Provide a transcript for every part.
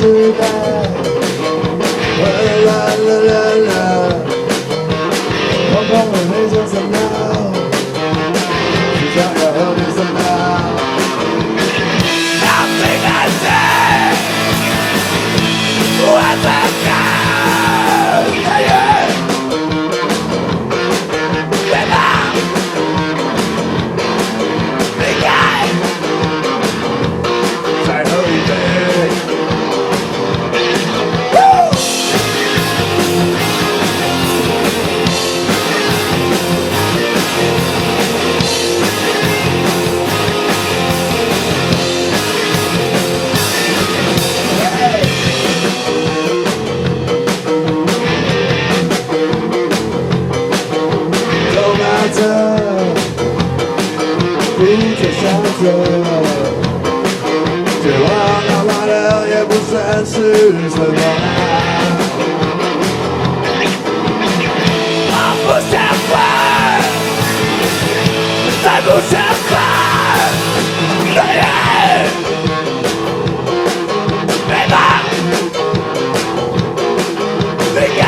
时代，啦啦啦啦，空空的黑色闪耀，只想要和你闪耀。Nothing I say, what's up now? Yeah. 别怕，离开，再喝一杯。你在想着，绝望哪怕了也不算是什么。我不想管，再不想管，别怕，离开。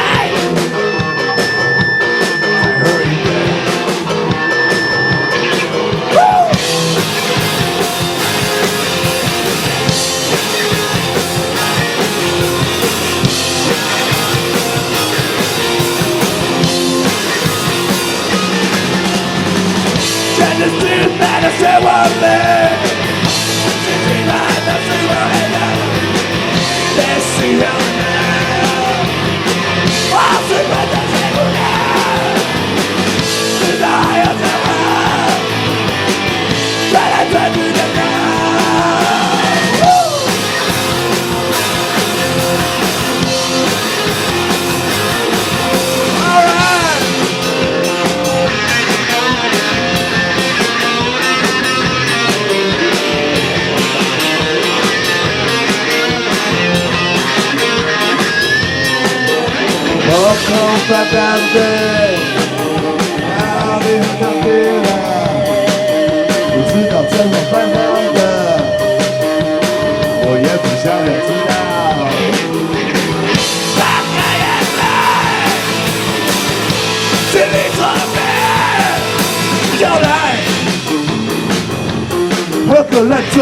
真的是难的是我们，是最难的是我们，别需要了，我是真的谁不了，知道还要怎么，再来再去的人。空发单对，哪里很特别啊？不知道怎么办好的，我也不想要知道。擦干眼泪，心里错别，就来喝个烂醉，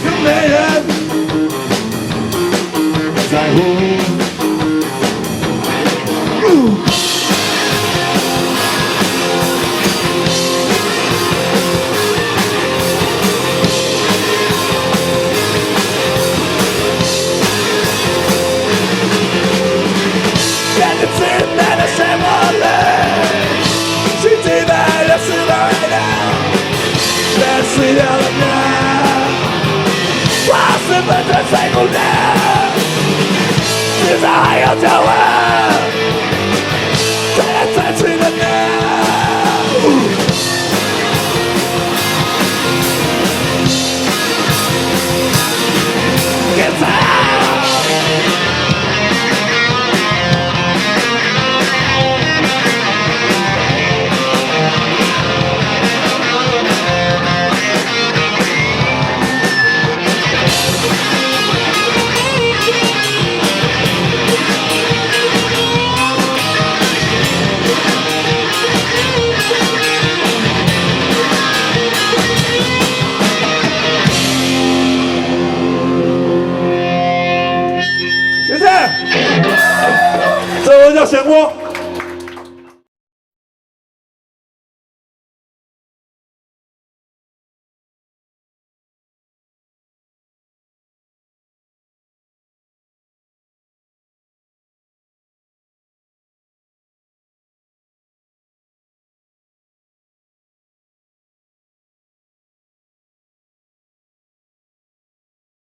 又没人在乎。再不能，至少还要叫我，再来再去的呢。别走。这我叫漩涡。